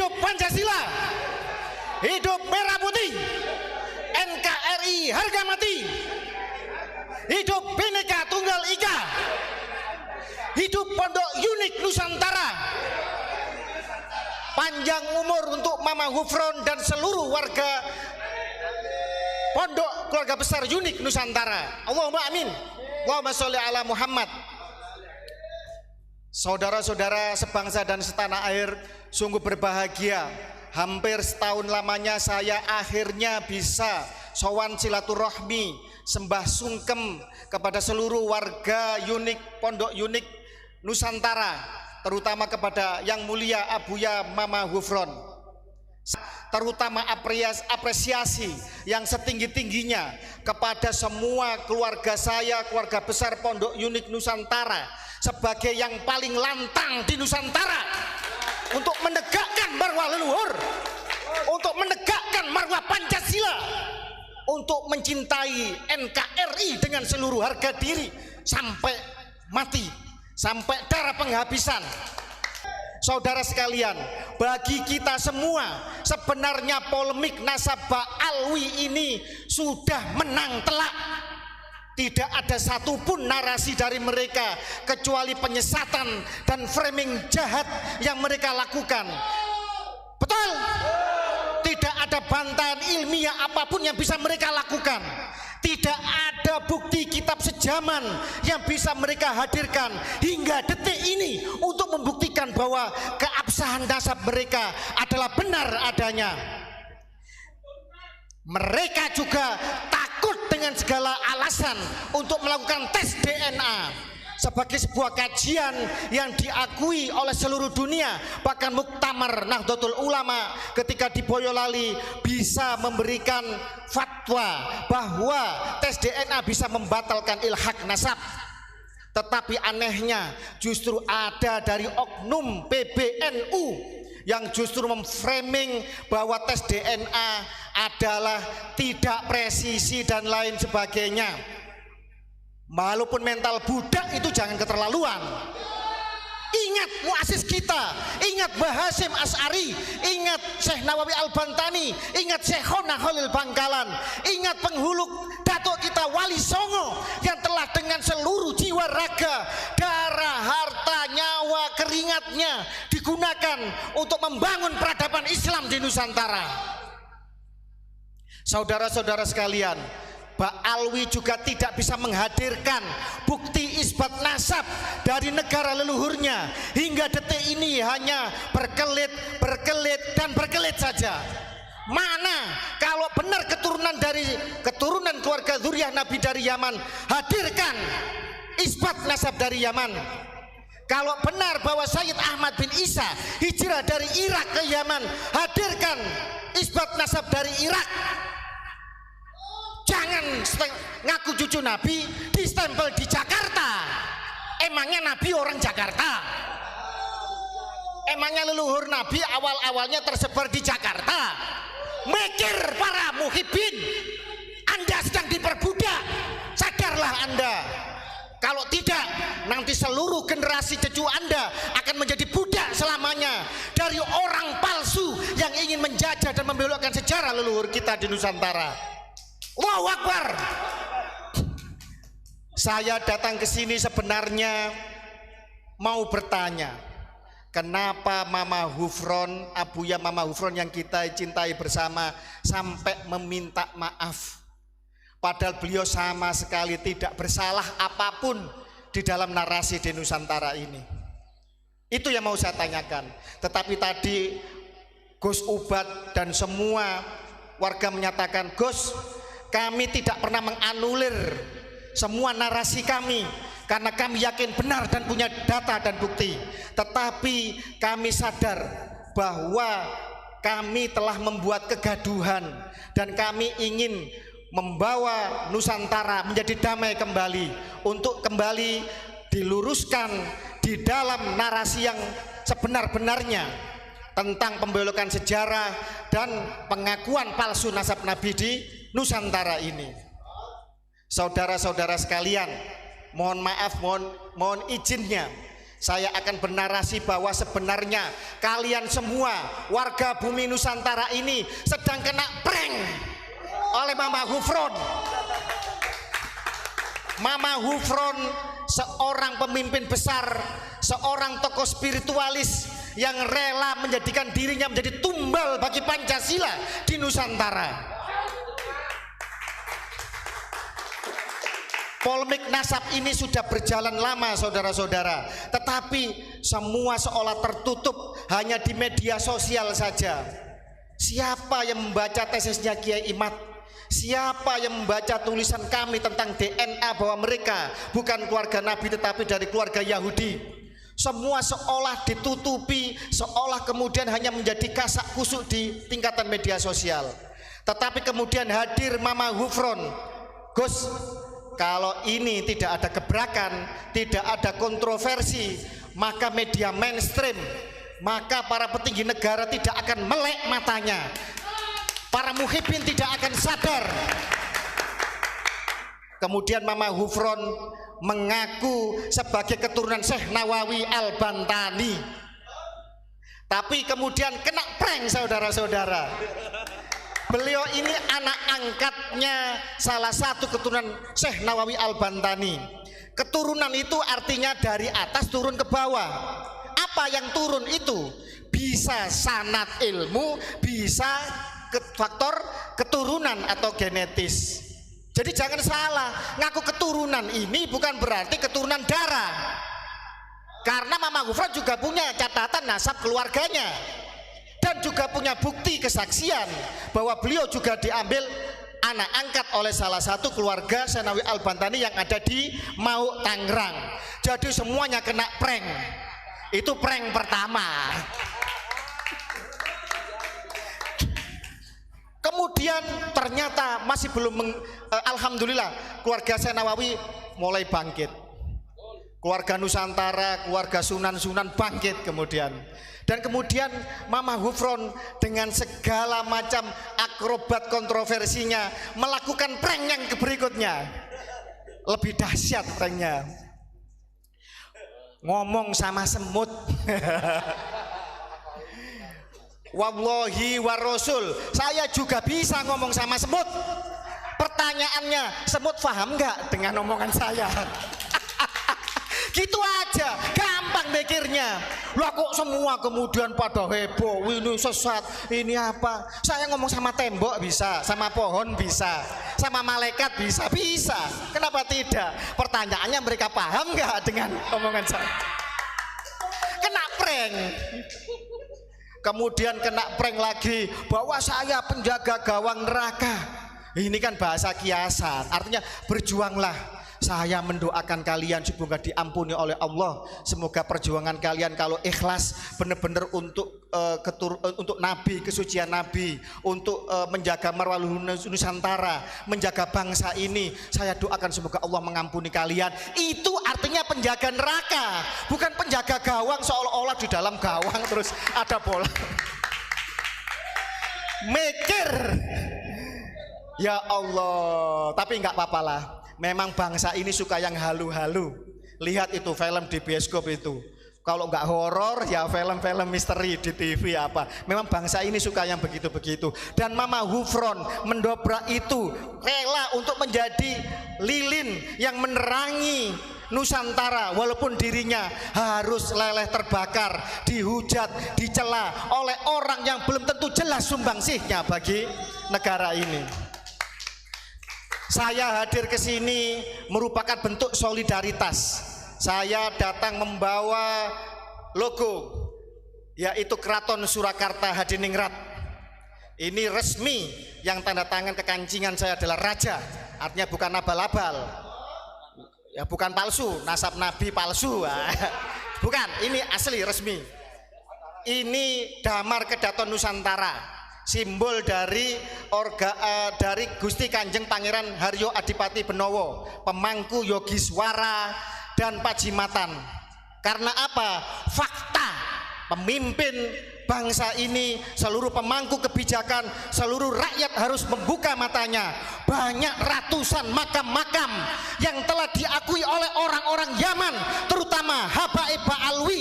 Hidup Pancasila, hidup merah putih, NKRI harga mati, hidup Bhinneka Tunggal Ika, hidup Pondok Unik Nusantara. Panjang umur untuk Mama Ghufron dan seluruh warga Pondok Keluarga Besar Unik Nusantara. Allahumma amin. Allahumma sholli ala Muhammad. Saudara-saudara sebangsa dan setanah air, sungguh berbahagia. Hampir setahun lamanya saya akhirnya bisa sowan silaturahmi, sembah sungkem kepada seluruh warga Unik, Pondok Unik Nusantara, terutama kepada Yang Mulia Abuya Mama Ghufron. Terutama apresiasi yang setinggi-tingginya kepada semua keluarga saya, keluarga besar Pondok Unik Nusantara, sebagai yang paling lantang di Nusantara untuk menegakkan marwah leluhur, untuk menegakkan marwah Pancasila, untuk mencintai NKRI dengan seluruh harga diri sampai mati, sampai darah penghabisan. Saudara sekalian, bagi kita semua sebenarnya polemik nasabah Alwi ini sudah menang telak. Tidak ada satupun narasi dari mereka kecuali penyesatan dan framing jahat yang mereka lakukan. Betul? Tidak ada bantahan ilmiah apapun yang bisa mereka lakukan. Tidak ada bukti kitab sejaman yang bisa mereka hadirkan hingga detik ini untuk membuktikan bahwa keabsahan nasab mereka adalah benar adanya. Mereka juga takut dengan segala alasan untuk melakukan tes DNA sebagai sebuah kajian yang diakui oleh seluruh dunia. Bahkan Muktamar Nahdlatul Ulama ketika di Boyolali bisa memberikan fatwa bahwa tes DNA bisa membatalkan ilhaq nasab. Tetapi anehnya justru ada dari oknum PBNU yang justru memframing bahwa tes DNA adalah tidak presisi dan lain sebagainya. Walaupun mental budak itu jangan keterlaluan. Ingat muasis kita, ingat Mbah Hasyim Asy'ari, ingat Syekh Nawawi Al-Bantani, ingat Syekhona Khalil Bangkalan, ingat penghulu datuk kita Wali Songo yang telah dengan seluruh jiwa raga, darah, harta, nyawa, keringatnya digunakan untuk membangun peradaban Islam di Nusantara. Saudara-saudara sekalian, Mbak Alwi juga tidak bisa menghadirkan bukti isbat nasab dari negara leluhurnya. Hingga detik ini hanya berkelit dan berkelit saja. Mana kalau benar keturunan keluarga zuriyah Nabi dari Yaman, hadirkan isbat nasab dari Yaman. Kalau benar bahwa Sayyid Ahmad bin Isa hijrah dari Irak ke Yaman, hadirkan isbat nasab dari Irak. Jangan ngaku cucu Nabi distempel di Jakarta. Emangnya Nabi orang Jakarta? Emangnya leluhur Nabi awal-awalnya tersebar di Jakarta? Mikir para muhibbin, Anda sedang diperbudak. Sadarlah Anda. Kalau tidak, nanti seluruh generasi cucu Anda akan menjadi budak selamanya dari orang palsu yang ingin menjajah dan membelokkan sejarah leluhur kita di Nusantara. Allahu Akbar. Saya datang ke sini sebenarnya mau bertanya, kenapa Mama Ghufron, Abuya Mama Ghufron yang kita cintai bersama sampai meminta maaf, padahal beliau sama sekali tidak bersalah apapun di dalam narasi di Nusantara ini. Itu yang mau saya tanyakan. Tetapi tadi Gus Ubat dan semua warga menyatakan, Gus, kami tidak pernah menganulir semua narasi kami karena kami yakin benar dan punya data dan bukti. Tetapi kami sadar bahwa kami telah membuat kegaduhan dan kami ingin membawa Nusantara menjadi damai kembali, untuk kembali diluruskan di dalam narasi yang sebenar-benarnya tentang pembelokan sejarah dan pengakuan palsu nasab Nabi di Nusantara ini. Saudara-saudara sekalian, mohon maaf, mohon izinnya Saya akan bernarasi bahwa sebenarnya kalian semua warga bumi Nusantara ini sedang kena prank oleh Mama Hufron. Mama Hufron seorang pemimpin besar, seorang tokoh spiritualis yang rela menjadikan dirinya menjadi tumbal bagi Pancasila di Nusantara. Polemik nasab ini sudah berjalan lama saudara-saudara, tetapi semua seolah tertutup hanya di media sosial saja. Siapa yang membaca tesisnya Kiai Imad? Siapa yang membaca tulisan kami tentang DNA bahwa mereka bukan keluarga Nabi tetapi dari keluarga Yahudi? Semua seolah ditutupi, seolah kemudian hanya menjadi kasak kusuk di tingkatan media sosial. Tetapi kemudian hadir Mama Hufron. Gus, kalau ini tidak ada gebrakan, tidak ada kontroversi, maka media mainstream, maka para petinggi negara tidak akan melek matanya. Para muhibbin tidak akan sadar. Kemudian Mama Hufron mengaku sebagai keturunan Syekh Nawawi Al-Bantani, tapi kemudian kena prank saudara-saudara. Beliau ini anak angkatnya salah satu keturunan Syekh Nawawi Al-Bantani. Keturunan itu artinya dari atas turun ke bawah. Apa yang turun itu? Bisa sanad ilmu, bisa faktor keturunan atau genetis. Jadi jangan salah, ngaku keturunan ini bukan berarti keturunan darah. Karena Mama Hufron juga punya catatan nasab keluarganya. Dan juga punya bukti kesaksian bahwa beliau juga diambil anak angkat oleh salah satu keluarga Syekh Nawawi Al-Bantani yang ada di Mauk, Tangerang. Jadi semuanya kena prank. Itu prank pertama. Kemudian ternyata masih belum alhamdulillah keluarga Syekh Nawawi mulai bangkit. Keluarga Nusantara, keluarga Sunan-Sunan bangkit kemudian. Dan kemudian Mama Hufron dengan segala macam akrobat kontroversinya melakukan prank yang berikutnya. Lebih dahsyat pranknya. Ngomong sama semut. Wallahi wa rasul, saya juga bisa ngomong sama semut. Pertanyaannya, semut paham nggak dengan omongan saya? Gitu aja, gampang mikirnya. Lah kok semua kemudian pada heboh, ini sesat, ini apa? Saya ngomong sama tembok bisa, sama pohon bisa, sama malaikat bisa, bisa. Kenapa tidak? Pertanyaannya mereka paham nggak dengan omongan saya? Kena prank. Kemudian kena prank lagi bahwa saya penjaga gawang neraka. Ini kan bahasa kiasan, artinya berjuanglah. Saya mendoakan kalian semoga diampuni oleh Allah. Semoga perjuangan kalian kalau ikhlas benar-benar untuk untuk Nabi, kesucian Nabi, untuk menjaga marwah Nusantara, menjaga bangsa ini. Saya doakan semoga Allah mengampuni kalian. Itu artinya penjaga neraka, bukan penjaga gawang seolah-olah di dalam gawang terus ada bola. Mikir. Ya Allah, tapi nggak apa-apa lah. Memang bangsa ini suka yang halu-halu. Lihat itu film di bioskop itu. Kalau nggak horor ya film-film misteri di TV apa. Memang bangsa ini suka yang begitu-begitu. Dan Mama Hufron mendobrak itu, rela untuk menjadi lilin yang menerangi Nusantara walaupun dirinya harus leleh terbakar, dihujat, dicela oleh orang yang belum tentu jelas sumbangsihnya bagi negara ini. Saya hadir ke sini merupakan bentuk solidaritas. Saya datang membawa logo yaitu Keraton Surakarta Hadiningrat. Ini resmi yang tanda tangan kekancingan saya adalah raja. Artinya bukan abal-abal. Ya bukan palsu, nasab nabi palsu. Bukan, ini asli resmi. Ini damar Kedaton Nusantara. Simbol dari dari Gusti Kanjeng Pangeran Haryo Adipati Benowo, pemangku Yogiswara dan Pajimatan. Karena apa? Fakta pemimpin bangsa ini, seluruh pemangku kebijakan, seluruh rakyat harus membuka matanya. Banyak ratusan makam-makam yang telah diakui oleh orang-orang Yaman, terutama Habaib Ba'alwi.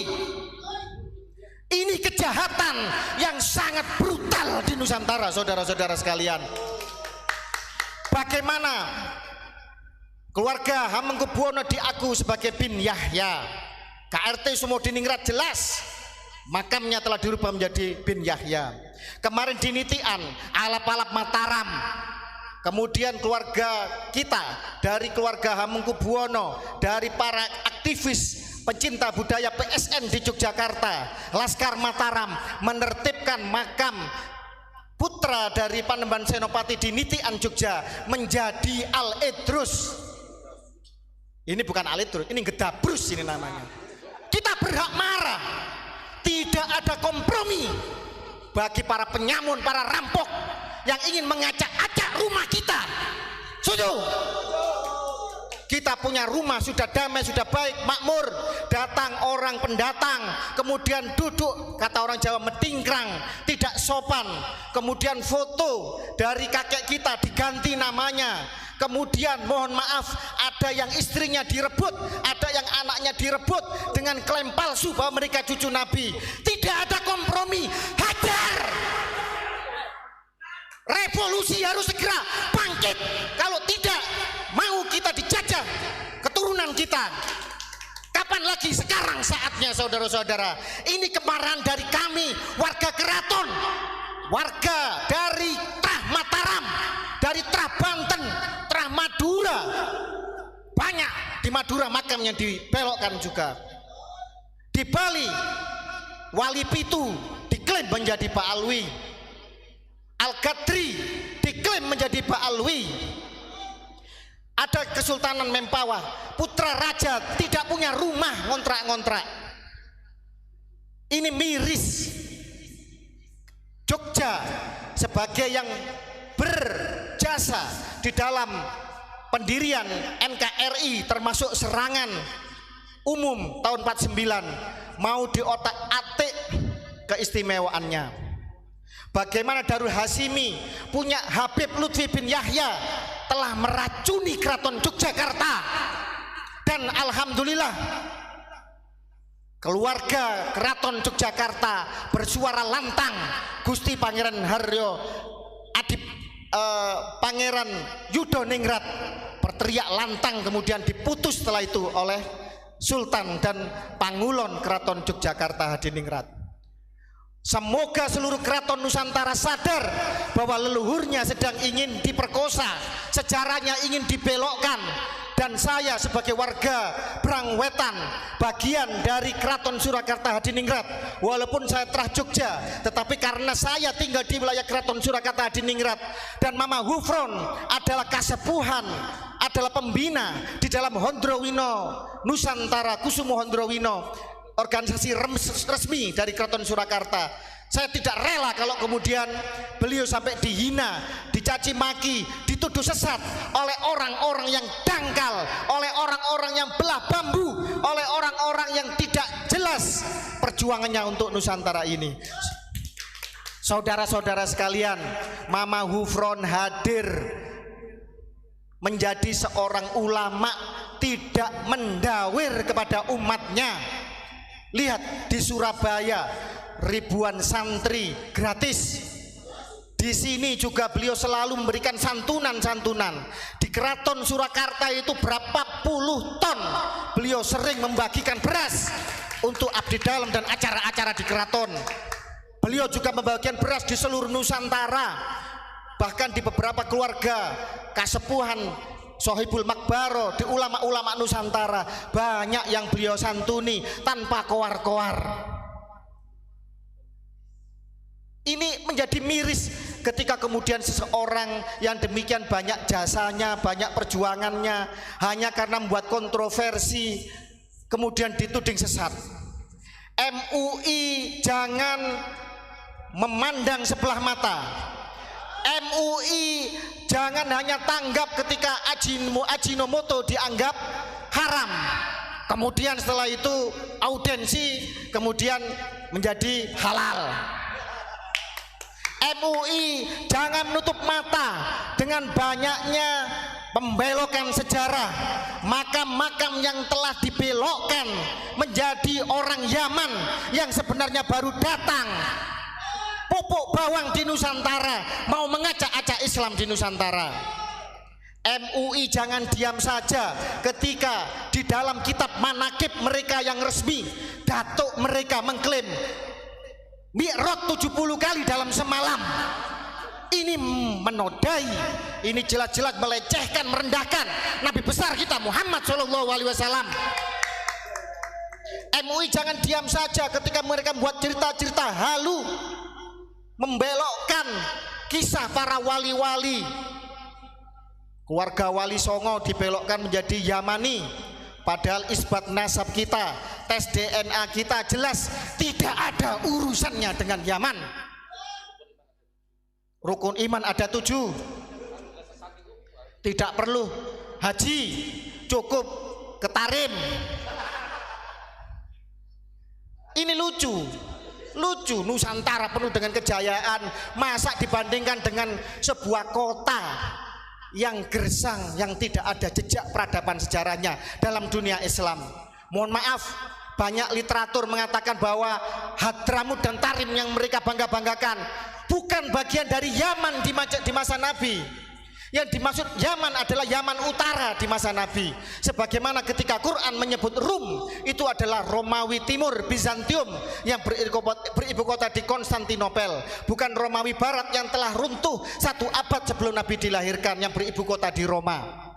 Ini kejahatan yang sangat brutal di Nusantara, saudara-saudara sekalian. Bagaimana keluarga Hamengkubuwono diaku sebagai bin Yahya. KRT Sumodiningrat jelas makamnya telah dirubah menjadi bin Yahya. Kemarin di Nitian, alap-alap Mataram. Kemudian keluarga kita, dari keluarga Hamengkubuwono, dari para aktivis pencinta budaya PSN di Yogyakarta, Laskar Mataram, menertibkan makam putra dari Panembahan Senopati di Nitian Jogja menjadi Al-Idrus. Ini bukan Al-Idrus, ini Gedabrus ini namanya. Kita berhak marah. Tidak ada kompromi bagi para penyamun, para rampok yang ingin mengacak-acak rumah kita. Setuju? Kita punya rumah sudah damai, sudah baik, makmur. Datang orang pendatang, kemudian duduk, kata orang Jawa, metingkrang, tidak sopan. Kemudian foto dari kakek kita diganti namanya. Kemudian mohon maaf, ada yang istrinya direbut, ada yang anaknya direbut dengan klaim palsu bahwa mereka cucu Nabi. Tidak ada kompromi, hajar. Revolusi harus segera bangkit. Kalau tidak, mau kita dijajah keturunan kita. Kapan lagi? Sekarang saatnya, saudara-saudara. Ini kemarahan dari kami, warga Keraton, warga dari Trah Mataram, dari Trah Banten, Trah Madura. Banyak di Madura makam yang dibelokkan juga. Di Bali, Wali Pitu diklaim menjadi Ba'alwi. Al-Gadri diklaim menjadi Ba'alwi. Ada Kesultanan Mempawah, putra raja tidak punya rumah, ngontrak-ngontrak. Ini miris. Jogja sebagai yang berjasa di dalam pendirian NKRI, termasuk serangan umum tahun 49, mau diotak-atik keistimewaannya. Bagaimana Darul Hasimi punya Habib Lutfi bin Yahya telah meracuni Keraton Yogyakarta, dan alhamdulillah keluarga Keraton Yogyakarta bersuara lantang. Gusti Pangeran Haryo Adip Pangeran Yudoningrat berteriak lantang, kemudian diputus setelah itu oleh Sultan dan Pangulon Keraton Yogyakarta Hadiningrat. Semoga seluruh keraton Nusantara sadar bahwa leluhurnya sedang ingin diperkosa, sejarahnya ingin dibelokkan. Dan saya sebagai warga Brangwetan, bagian dari Keraton Surakarta Hadiningrat, walaupun saya Trah Jogja, tetapi karena saya tinggal di wilayah Keraton Surakarta Hadiningrat, dan Mama Hufron adalah kasepuhan, adalah pembina di dalam Hondrowino Nusantara Kusumo Hondrowino, organisasi resmi dari Keraton Surakarta. Saya tidak rela kalau kemudian beliau sampai dihina, dicaci maki, dituduh sesat oleh orang-orang yang dangkal, oleh orang-orang yang belah bambu, oleh orang-orang yang tidak jelas perjuangannya untuk Nusantara ini. Saudara-saudara sekalian, Mama Hufron hadir menjadi seorang ulama, tidak mendawir kepada umatnya. Lihat di Surabaya, ribuan santri gratis. Di sini juga beliau selalu memberikan santunan-santunan. Di Keraton Surakarta itu berapa puluh ton beliau sering membagikan beras untuk abdi dalam dan acara-acara di keraton. Beliau juga membagikan beras di seluruh Nusantara, bahkan di beberapa keluarga kasepuhan Sohibul Makbaro, di ulama-ulama Nusantara banyak yang beliau santuni tanpa koar-koar. Ini menjadi miris ketika kemudian seseorang yang demikian banyak jasanya, banyak perjuangannya, hanya karena membuat kontroversi kemudian dituding sesat. MUI jangan memandang sebelah mata. MUI jangan hanya tanggap ketika Ajinomoto dianggap haram, kemudian setelah itu audensi kemudian menjadi halal. MUI jangan menutup mata dengan banyaknya pembelokan sejarah, makam-makam yang telah dibelokkan menjadi orang Yaman yang sebenarnya baru datang, pupuk bawang di Nusantara, mau mengacak-acak Islam di Nusantara. MUI jangan diam saja ketika di dalam kitab manakib mereka yang resmi, datuk mereka mengklaim Mi'raj 70 kali dalam semalam. Ini menodai, ini jelas-jelas melecehkan, merendahkan Nabi besar kita Muhammad SAW. MUI jangan diam saja ketika mereka membuat cerita-cerita halu, membelokkan kisah para wali-wali. Keluarga Wali Songo dibelokkan menjadi Yamani, padahal isbat nasab kita, tes DNA kita jelas tidak ada urusannya dengan Yaman. Rukun iman ada 7, tidak perlu haji, cukup ke Tarim. Ini lucu Nusantara penuh dengan kejayaan, masa dibandingkan dengan sebuah kota yang gersang, yang tidak ada jejak peradaban sejarahnya dalam dunia Islam. Mohon maaf, banyak literatur mengatakan bahwa Hadramut dan Tarim yang mereka bangga-banggakan bukan bagian dari Yaman di masa Nabi. Yang dimaksud Yaman adalah Yaman Utara di masa Nabi. Sebagaimana ketika Quran menyebut Rum, itu adalah Romawi Timur, Bizantium yang beribu kota di Konstantinopel, bukan Romawi Barat yang telah runtuh 1 abad sebelum Nabi dilahirkan yang beribu kota di Roma.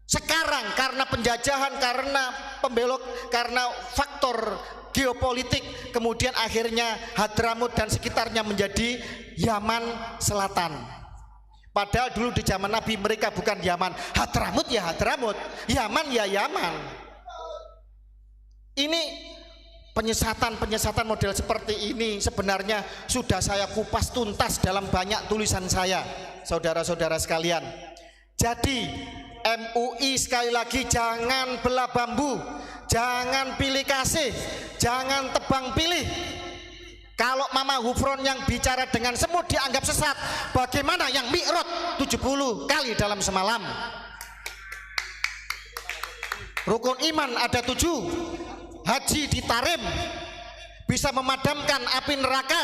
Sekarang karena penjajahan, karena pembelok, karena faktor geopolitik, kemudian akhirnya Hadramut dan sekitarnya menjadi Yaman Selatan. Padahal dulu di zaman Nabi mereka bukan Yaman. Hadramut ya Hadramut, Yaman ya Yaman. Ini penyesatan model seperti ini sebenarnya sudah saya kupas tuntas dalam banyak tulisan saya, saudara-saudara sekalian. Jadi MUI sekali lagi jangan belah bambu, jangan pilih kasih, jangan tebang pilih. Kalau Mama Hufron yang bicara dengan semut dianggap sesat, bagaimana yang Mi'raj 70 kali dalam semalam? Rukun iman ada 7, haji di Tarim bisa memadamkan api neraka.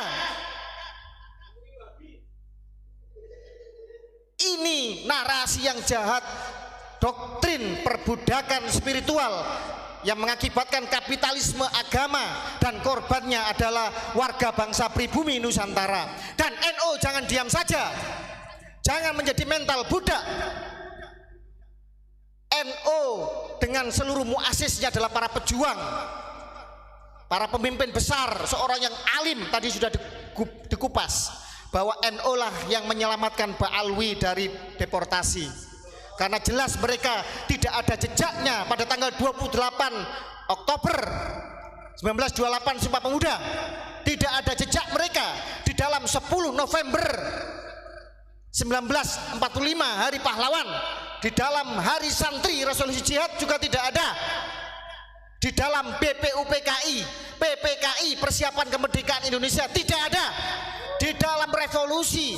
Ini narasi yang jahat, doktrin perbudakan spiritual yang mengakibatkan kapitalisme agama, dan korbannya adalah warga bangsa pribumi Nusantara. Dan NU jangan diam saja, jangan menjadi mental budak. NU dengan seluruh muasisnya adalah para pejuang, para pemimpin besar, seorang yang alim tadi sudah dikupas bahwa NU lah yang menyelamatkan Ba'alwi dari deportasi. Karena jelas mereka tidak ada jejaknya pada tanggal 28 Oktober 1928 Sumpah Pemuda. Tidak ada jejak mereka di dalam 10 November 1945 Hari Pahlawan. Di dalam Hari Santri Resolusi Jihad juga tidak ada. Di dalam PPKI Persiapan Kemerdekaan Indonesia tidak ada. Di dalam revolusi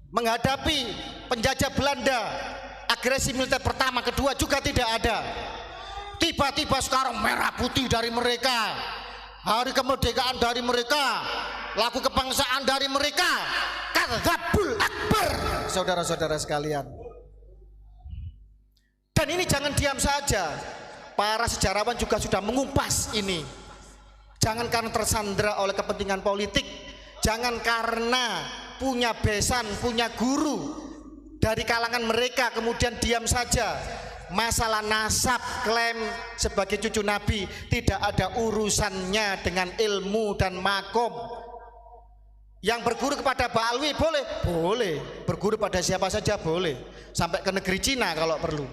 menghadapi penjajah Belanda, agresi militer pertama, kedua juga tidak ada. Tiba-tiba sekarang merah putih dari mereka, hari kemerdekaan dari mereka, lagu kebangsaan dari mereka. Kadzabul akbar, saudara-saudara sekalian. Dan ini jangan diam saja, para sejarawan juga sudah mengupas ini. Jangan karena tersandera oleh kepentingan politik, jangan karena punya besan, punya guru dari kalangan mereka kemudian diam saja. Masalah nasab, klaim sebagai cucu Nabi tidak ada urusannya dengan ilmu dan makom. Yang berguru kepada Ba'alwi boleh, boleh. Berguru pada siapa saja boleh, sampai ke negeri Cina kalau perlu.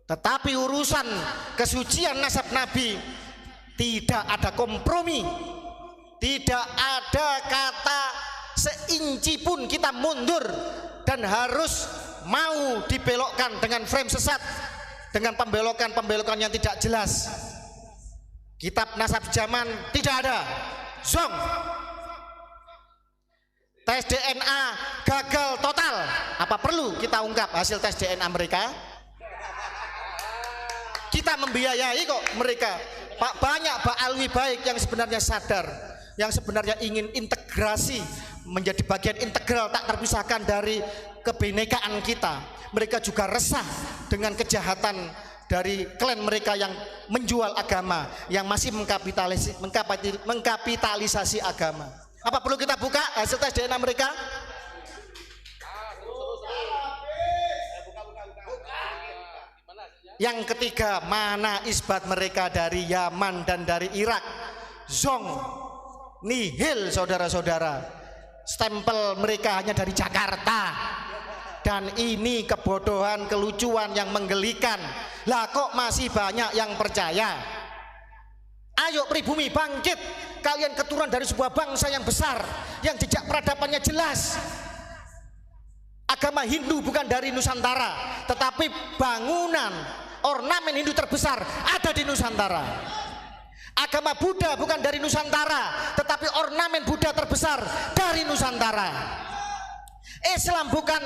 Tetapi urusan kesucian nasab Nabi tidak ada kompromi, tidak ada kata seinci pun kita mundur, dan harus mau dibelokkan dengan frame sesat, dengan pembelokan yang tidak jelas. Kitab nasab zaman tidak ada, zong. Tes DNA gagal total. Apa perlu kita ungkap hasil tes DNA mereka? Kita membiayai kok mereka. Pak, banyak Pak Alwi baik yang sebenarnya sadar, yang sebenarnya ingin integrasi menjadi bagian integral tak terpisahkan dari kebinekaan kita. Mereka juga resah dengan kejahatan dari klan mereka yang menjual agama, yang masih mengkapitalisasi agama. Apa perlu kita buka hasil tes DNA mereka? Yang ketiga, mana isbat mereka dari Yaman dan dari Irak? Zong, nihil saudara-saudara. Stempel mereka hanya dari Jakarta. Dan ini kebodohan, kelucuan yang menggelikan. Lah kok masih banyak yang percaya? Ayo pribumi bangkit. Kalian keturunan dari sebuah bangsa yang besar, yang jejak peradabannya jelas. Agama Hindu bukan dari Nusantara, tetapi bangunan ornamen Hindu terbesar ada di Nusantara. Agama Buddha bukan dari Nusantara, tetapi ornamen Buddha terbesar dari Nusantara. Islam bukan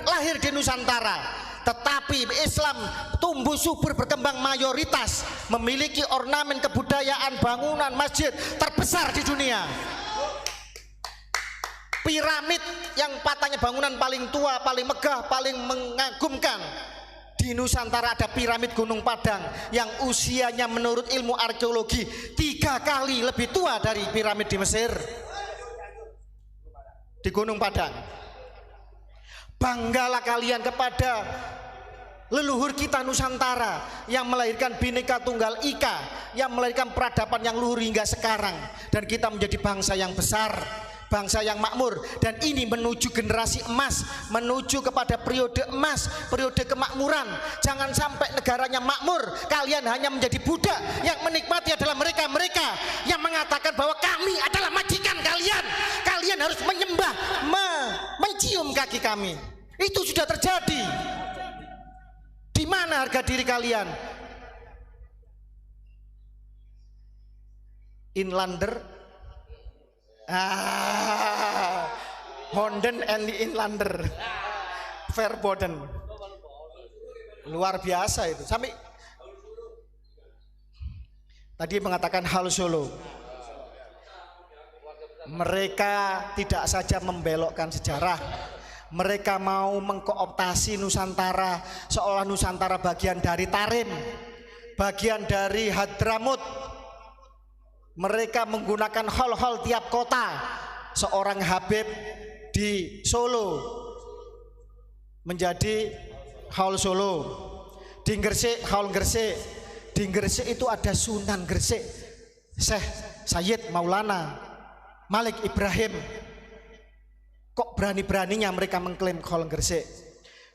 lahir di Nusantara, tetapi Islam tumbuh subur berkembang mayoritas, memiliki ornamen kebudayaan bangunan masjid terbesar di dunia. Piramid yang patahnya bangunan paling tua, paling megah, paling mengagumkan di Nusantara ada piramid Gunung Padang yang usianya menurut ilmu arkeologi 3 kali lebih tua dari piramid di Mesir, di Gunung Padang. Banggalah kalian kepada leluhur kita Nusantara yang melahirkan Bhinneka Tunggal Ika, yang melahirkan peradaban yang luhur hingga sekarang, dan kita menjadi bangsa yang besar, bangsa yang makmur. Dan ini menuju generasi emas, menuju kepada periode emas, periode kemakmuran. Jangan sampai negaranya makmur, kalian hanya menjadi budak. Yang menikmati adalah mereka-mereka yang mengatakan bahwa kami adalah majikan kalian, kalian harus menyembah, mencium kaki kami. Itu sudah terjadi. Di mana harga diri kalian? Inlander, Honden and Inlander, Verboden, luar biasa itu. Sampai tadi mengatakan hal Solo. Mereka tidak saja membelokkan sejarah, mereka mau mengkooptasi Nusantara seolah Nusantara bagian dari Tarim, bagian dari Hadramut. Mereka menggunakan hall-hall tiap kota. Seorang Habib di Solo menjadi hall Solo, di Gresik hall Gresik. Di Gresik itu ada Sunan Gresik, Syekh Sayyid Maulana Malik Ibrahim. Kok berani-beraninya mereka mengklaim hall Gresik?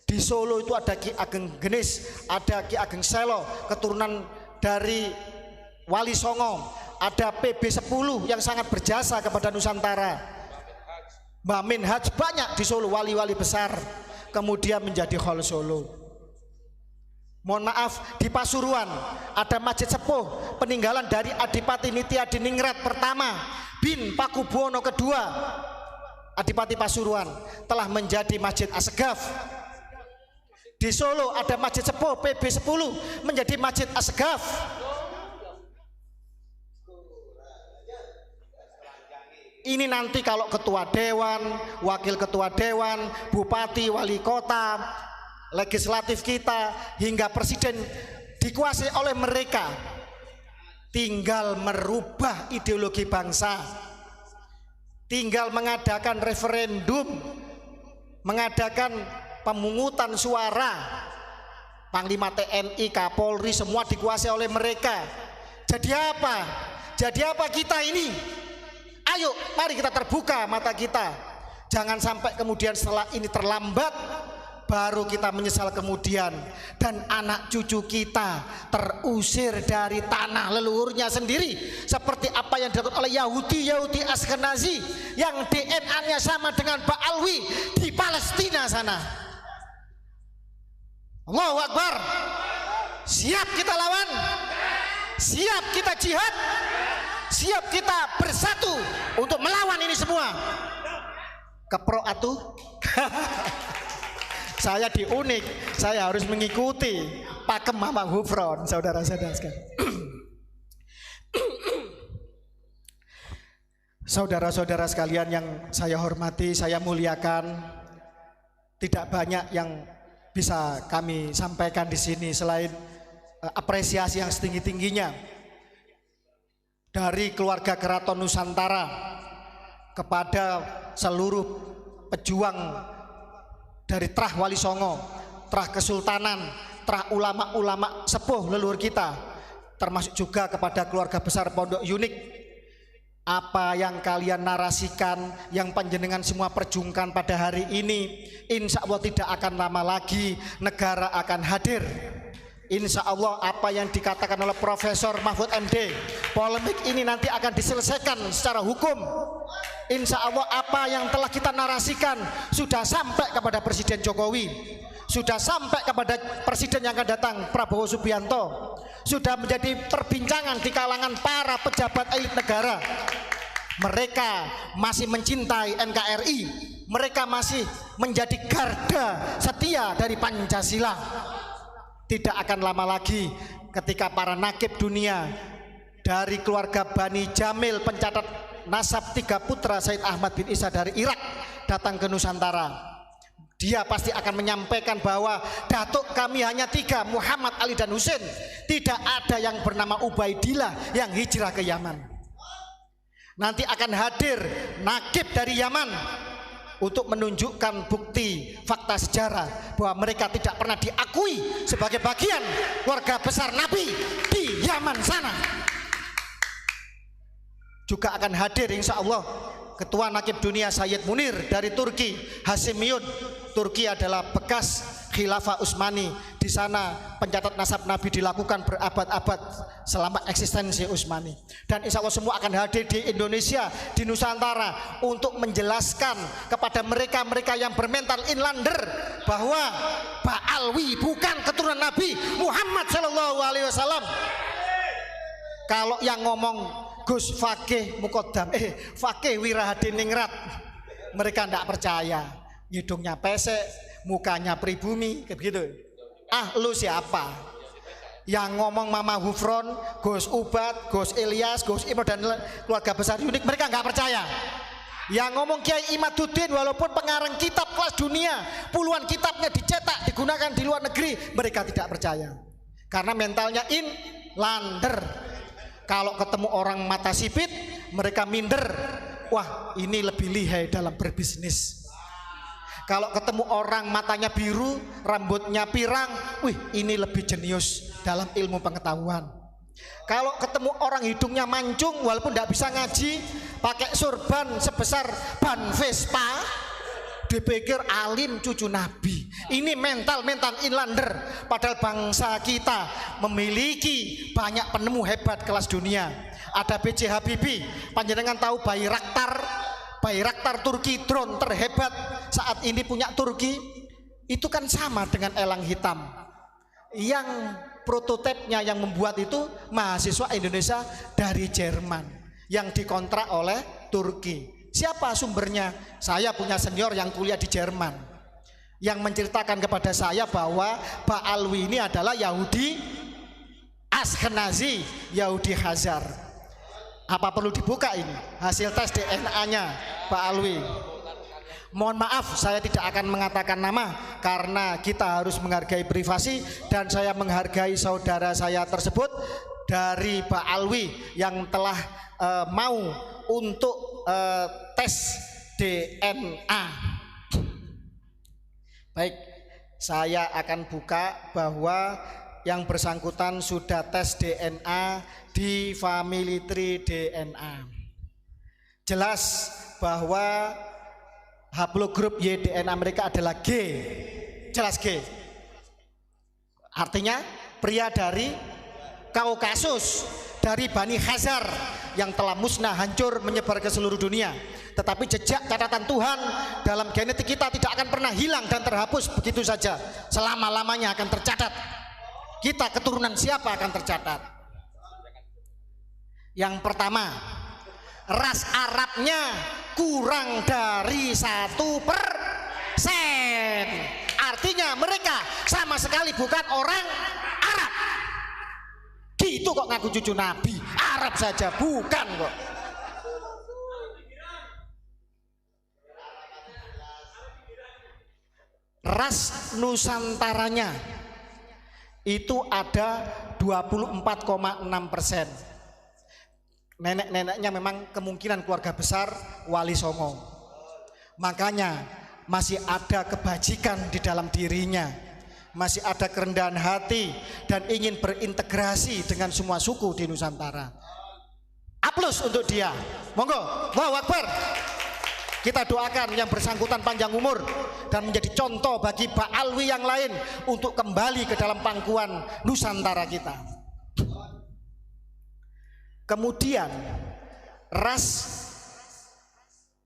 Di Solo itu ada Ki Ageng Genis, ada Ki Ageng Selo, keturunan dari Wali Songo. Ada PB 10 yang sangat berjasa kepada Nusantara. Mbah Min Haj, banyak di Solo wali-wali besar. Kemudian menjadi hall Solo. Mohon maaf, di Pasuruan ada Masjid Sepuh peninggalan dari Adipati Nitya Diningrat pertama bin Pakubuwono kedua. Adipati Pasuruan telah menjadi Masjid Assegaf. Di Solo ada Masjid Sepuh PB 10 menjadi Masjid Assegaf. Ini nanti kalau ketua dewan, wakil ketua dewan, bupati, wali kota, legislatif kita hingga presiden dikuasai oleh mereka. Tinggal merubah ideologi bangsa, tinggal mengadakan referendum, mengadakan pemungutan suara. Panglima TNI, Kapolri semua dikuasai oleh mereka. Jadi apa? Jadi apa kita ini? Ayo, mari kita terbuka mata kita. Jangan sampai kemudian setelah ini terlambat, baru kita menyesal kemudian. Dan anak cucu kita terusir dari tanah leluhurnya sendiri. Seperti apa yang dilakukan oleh Yahudi Askenazi yang DNA-nya sama dengan Pak Alwi di Palestina sana. Allahu Akbar. Siap kita lawan? Siap kita jihad? Siap kita bersatu untuk melawan ini semua? Kepro atuh. Saya di Unik, saya harus mengikuti pakem Mama Hufron, saudara-saudara sekalian. Saudara-saudara sekalian yang saya hormati, saya muliakan, tidak banyak yang bisa kami sampaikan di sini selain apresiasi yang setinggi-tingginya dari keluarga Keraton Nusantara kepada seluruh pejuang dari Trah Wali Songo, Trah Kesultanan, Trah ulama-ulama sepuh leluhur kita, termasuk juga kepada keluarga besar Pondok Unik. Apa yang kalian narasikan, yang panjenengan semua perjuangkan pada hari ini, insya Allah tidak akan lama lagi negara akan hadir. Insya Allah apa yang dikatakan oleh Profesor Mahfud MD, polemik ini nanti akan diselesaikan secara hukum. Insya Allah apa yang telah kita narasikan sudah sampai kepada Presiden Jokowi, sudah sampai kepada Presiden yang akan datang Prabowo Subianto, sudah menjadi perbincangan di kalangan para pejabat elit negara. Mereka masih mencintai NKRI, mereka masih menjadi garda setia dari Pancasila. Tidak akan lama lagi ketika para nakib dunia dari keluarga Bani Jamil, pencatat nasab 3 putra Said Ahmad bin Isa dari Irak datang ke Nusantara. Dia pasti akan menyampaikan bahwa datuk kami hanya 3, Muhammad, Ali dan Husain. Tidak ada yang bernama Ubaidillah yang hijrah ke Yaman. Nanti akan hadir nakib dari Yaman untuk menunjukkan bukti fakta sejarah bahwa mereka tidak pernah diakui sebagai bagian keluarga besar Nabi di Yaman sana. Juga akan hadir insya Allah Ketua Nakib Dunia Sayyid Munir dari Turki, Hasimiyun. Turki adalah bekas Khilafah Utsmani. Di sana pencatat nasab Nabi dilakukan berabad-abad selama eksistensi Utsmani. Dan insya Allah semua akan hadir di Indonesia, di Nusantara untuk menjelaskan kepada mereka-mereka yang bermental inlander bahwa Ba'alwi bukan keturunan Nabi Muhammad SAW. Kalau yang ngomong Gus Fakih Mukodam, Fakih Wirahadiningrat, mereka tidak percaya. Hidungnya pesek, mukanya pribumi, kayak begitu. Ah, lu siapa? Yang ngomong Mama Hufron, Gus Ubad, Gus Ilyas, Gus Imo dan keluarga besar Unik, mereka nggak percaya. Yang ngomong Kiai Imaduddin, walaupun pengarang kitab kelas dunia, puluhan kitabnya dicetak, digunakan di luar negeri, mereka tidak percaya. Karena mentalnya inlander. Kalau ketemu orang mata sipit, mereka minder. Wah, ini lebih lihai dalam berbisnis. Kalau ketemu orang matanya biru, rambutnya pirang, wih, ini lebih jenius dalam ilmu pengetahuan. Kalau ketemu orang hidungnya mancung, walaupun tidak bisa ngaji, pakai surban sebesar ban Vespa, dipikir alim cucu Nabi. Ini mental inlander. Padahal bangsa kita memiliki banyak penemu hebat kelas dunia. Ada B.J. Habibie, panjenengan tahu Bayraktar Turki, drone terhebat saat ini punya Turki. Itu kan sama dengan elang hitam. Yang prototipenya yang membuat itu mahasiswa Indonesia dari Jerman yang dikontrak oleh Turki. Siapa sumbernya? Saya punya senior yang kuliah di Jerman yang menceritakan kepada saya bahwa Ba'alwi ini adalah Yahudi Ashkenazi, Yahudi Khazar. Apa perlu dibuka ini hasil tes DNA-nya Ba'alwi? Mohon maaf, saya tidak akan mengatakan nama karena kita harus menghargai privasi, dan saya menghargai saudara saya tersebut dari Ba'alwi yang telah mau untuk tes DNA. Baik, saya akan buka bahwa yang bersangkutan sudah tes DNA di Family Tree DNA. Jelas bahwa haplogrup Y DNA mereka adalah G. Jelas G. Artinya pria dari Kaukasus, dari Bani Khazar yang telah musnah, hancur, menyebar ke seluruh dunia. Tetapi jejak catatan Tuhan dalam genetik kita tidak akan pernah hilang dan terhapus begitu saja. Selama-lamanya akan tercatat. Kita keturunan siapa akan tercatat. Yang pertama, ras Arabnya kurang dari 1%. Artinya mereka sama sekali bukan orang Arab. Gitu kok ngaku cucu Nabi, Arab saja bukan kok. Ras Nusantaranya itu ada 24,6%. Nenek-neneknya memang kemungkinan keluarga besar Wali Songo. Makanya masih ada kebajikan di dalam dirinya, masih ada kerendahan hati dan ingin berintegrasi dengan semua suku di Nusantara. Aplaus untuk dia. Monggo, Allahu Akbar. Kita doakan yang bersangkutan panjang umur dan menjadi contoh bagi Ba'alwi yang lain untuk kembali ke dalam pangkuan Nusantara kita. Kemudian ras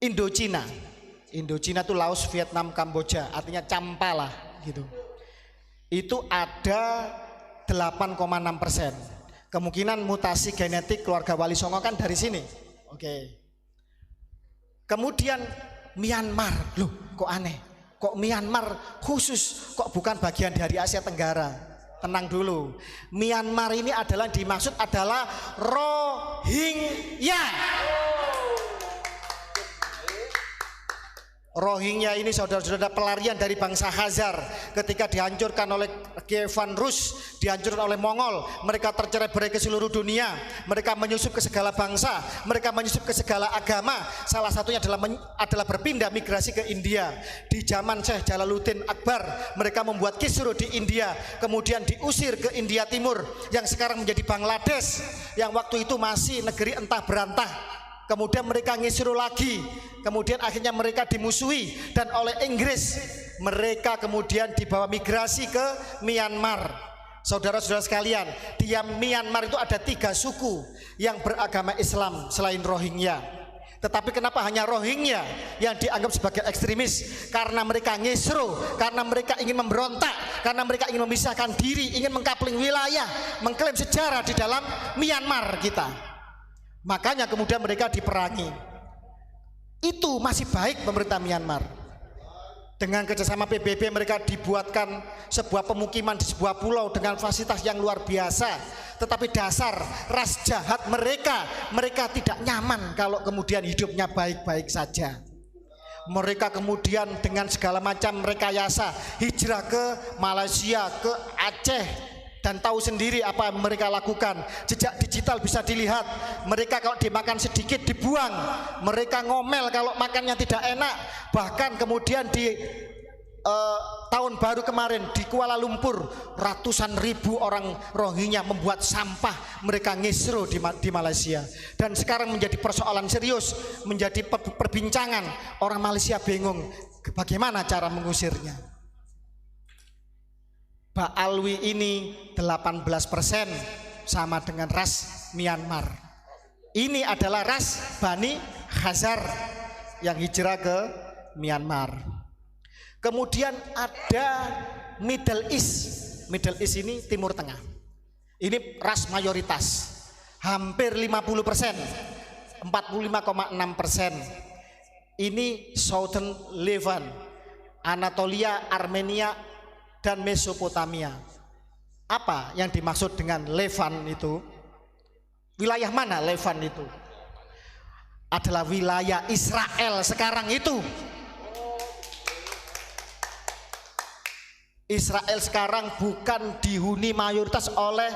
Indochina. Indochina itu Laos, Vietnam, Kamboja, artinya campalah gitu. Itu ada 8,6%. Kemungkinan mutasi genetik keluarga Wali Songo kan dari sini. Oke. Kemudian Myanmar, loh kok aneh, kok Myanmar khusus, kok bukan bagian dari Asia Tenggara? Tenang dulu, Myanmar ini adalah dimaksud adalah Rohingya. Rohingya ini saudara-saudara pelarian dari bangsa Khazar ketika dihancurkan oleh Kievan Rus, dihancurkan oleh Mongol. Mereka tercerai-berai ke seluruh dunia, mereka menyusup ke segala bangsa, mereka menyusup ke segala agama. Salah satunya adalah berpindah migrasi ke India. Di zaman Syekh Jalaluddin Akbar, mereka membuat kisruh di India, kemudian diusir ke India Timur yang sekarang menjadi Bangladesh, yang waktu itu masih negeri entah berantah. Kemudian mereka ngisru lagi, kemudian akhirnya mereka dimusuhi dan oleh Inggris mereka kemudian dibawa migrasi ke Myanmar. Saudara-saudara sekalian, di Myanmar itu ada 3 suku yang beragama Islam selain Rohingya. Tetapi kenapa hanya Rohingya yang dianggap sebagai ekstremis? Karena mereka ngisru, karena mereka ingin memberontak, karena mereka ingin memisahkan diri, ingin mengkapling wilayah, mengklaim sejarah di dalam Myanmar kita. Makanya kemudian mereka diperangi. Itu masih baik pemerintah Myanmar. Dengan kerjasama PBB mereka dibuatkan sebuah pemukiman di sebuah pulau dengan fasilitas yang luar biasa. Tetapi dasar ras jahat mereka tidak nyaman kalau kemudian hidupnya baik-baik saja. Mereka kemudian dengan segala macam rekayasa hijrah ke Malaysia, ke Aceh, dan tahu sendiri apa yang mereka lakukan. Jejak digital bisa dilihat. Mereka kalau dimakan sedikit dibuang, mereka ngomel kalau makannya tidak enak. Bahkan kemudian di tahun baru kemarin di Kuala Lumpur, ratusan ribu orang Rohingya membuat sampah, mereka ngisru di Malaysia. Dan sekarang menjadi persoalan serius, menjadi perbincangan. Orang Malaysia bingung bagaimana cara mengusirnya. Ba'alwi ini 18% sama dengan ras Myanmar. Ini adalah ras Bani Khazar yang hijrah ke Myanmar. Kemudian ada Middle East. Middle East ini Timur Tengah. Ini ras mayoritas, hampir 50%, 45,6%. Ini Southern Levant, Anatolia, Armenia, dan Mesopotamia. Apa yang dimaksud dengan Levant itu? Wilayah mana Levant itu? Adalah wilayah Israel sekarang itu. Israel sekarang bukan dihuni mayoritas oleh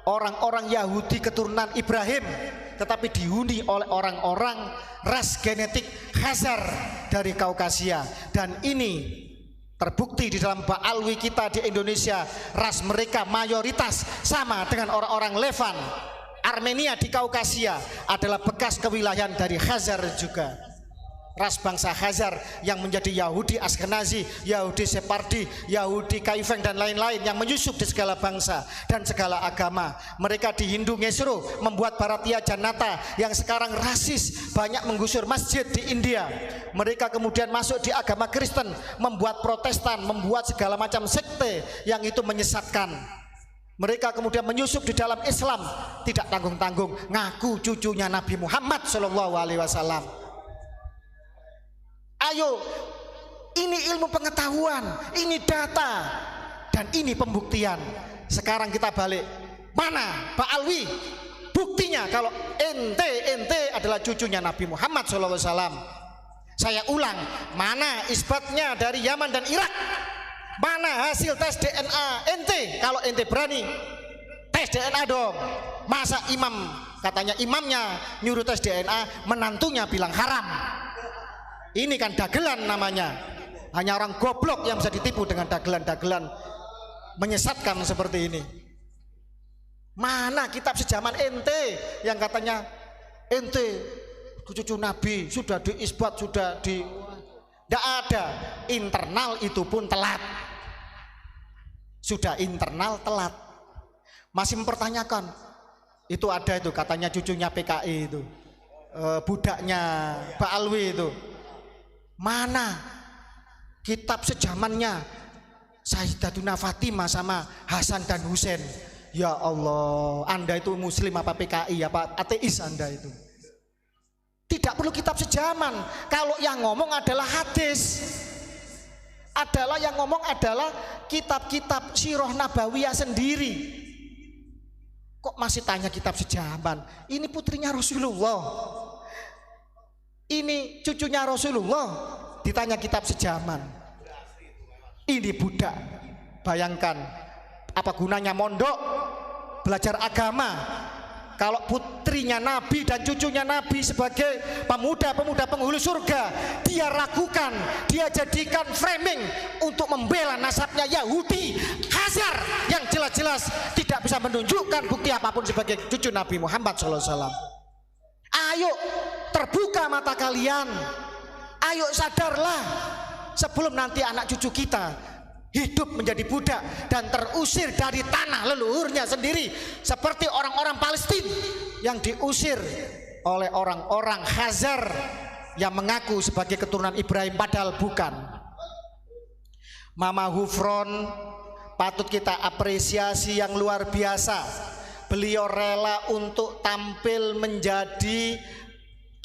orang-orang Yahudi keturunan Ibrahim, tetapi dihuni oleh orang-orang ras genetik Khazar dari Kaukasia. Dan ini terbukti di dalam Ba'alwi kita di Indonesia, ras mereka mayoritas sama dengan orang-orang Levant. Armenia di Kaukasia adalah bekas kewilayahan dari Khazar juga. Ras bangsa Khazar yang menjadi Yahudi Askenazi, Yahudi Separdi, Yahudi Kaifeng dan lain-lain yang menyusup di segala bangsa dan segala agama. Mereka di Hindu Ngesru membuat Bharatiya Janata yang sekarang rasis, banyak menggusur masjid di India. Mereka kemudian masuk di agama Kristen, membuat Protestan, membuat segala macam sekte yang itu menyesatkan. Mereka kemudian menyusup di dalam Islam, tidak tanggung-tanggung ngaku cucunya Nabi Muhammad SAW. Ayo, ini ilmu pengetahuan, ini data, dan ini pembuktian. Sekarang kita balik, mana Pak Alwi buktinya kalau ente adalah cucunya Nabi Muhammad SAW. Saya ulang, mana isbatnya dari Yaman dan Irak? Mana hasil tes DNA ente? Kalau ente berani tes DNA dong. Masa imam, katanya imamnya nyuruh tes DNA, menantunya bilang haram. Ini kan dagelan namanya. Hanya orang goblok yang bisa ditipu dengan dagelan-dagelan menyesatkan seperti ini. Mana kitab sejaman ente yang katanya ente cucu Nabi, sudah diisbat, sudah di... Tidak ada. Internal itu pun telat. Sudah internal telat. Masih mempertanyakan. Itu ada itu katanya cucunya PKI itu, budaknya Pak Alwi itu. Mana kitab sejamannya Sayyidatuna Fatimah sama Hasan dan Husain? Ya Allah, Anda itu muslim apa PKI apa ateis Anda itu? Tidak perlu kitab sejaman. Kalau yang ngomong adalah hadis, adalah yang ngomong adalah kitab-kitab sirah nabawiyah sendiri. Kok masih tanya kitab sejaman? Ini putrinya Rasulullah, ini cucunya Rasulullah, ditanya kitab sejaman. Ini budak. Bayangkan apa gunanya mondok belajar agama kalau putrinya Nabi dan cucunya Nabi sebagai pemuda-pemuda penghulu surga dia ragukan, dia jadikan framing untuk membela nasabnya Yahudi Hazar yang jelas-jelas tidak bisa menunjukkan bukti apapun sebagai cucu Nabi Muhammad SAW. Ayo terbuka mata kalian, ayo sadarlah sebelum nanti anak cucu kita hidup menjadi budak dan terusir dari tanah leluhurnya sendiri seperti orang-orang Palestina yang diusir oleh orang-orang Hazar yang mengaku sebagai keturunan Ibrahim padahal bukan. Mama Hufron patut kita apresiasi yang luar biasa. Beliau rela untuk tampil menjadi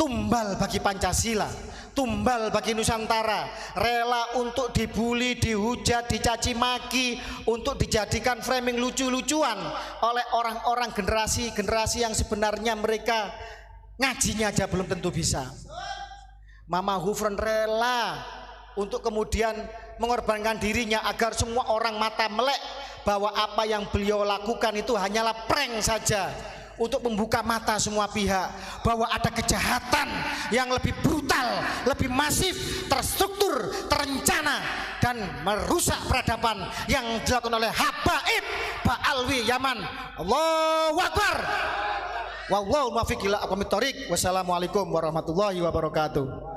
tumbal bagi Pancasila, tumbal bagi Nusantara, rela untuk dibully, dihujat, dicaci maki, untuk dijadikan framing lucu-lucuan oleh orang-orang generasi yang sebenarnya mereka ngajinya aja belum tentu bisa. Mama Hufron rela untuk kemudian mengorbankan dirinya agar semua orang mata melek bahwa apa yang beliau lakukan itu hanyalah prank saja, untuk membuka mata semua pihak bahwa ada kejahatan yang lebih brutal, lebih masif, terstruktur, terencana dan merusak peradaban yang dilakukan oleh Habaib Pak Alwi Yaman. Allahu Akbar. Wallahu muwaffiq ila aqwamit thoriq. Wassalamualaikum warahmatullahi wabarakatuh.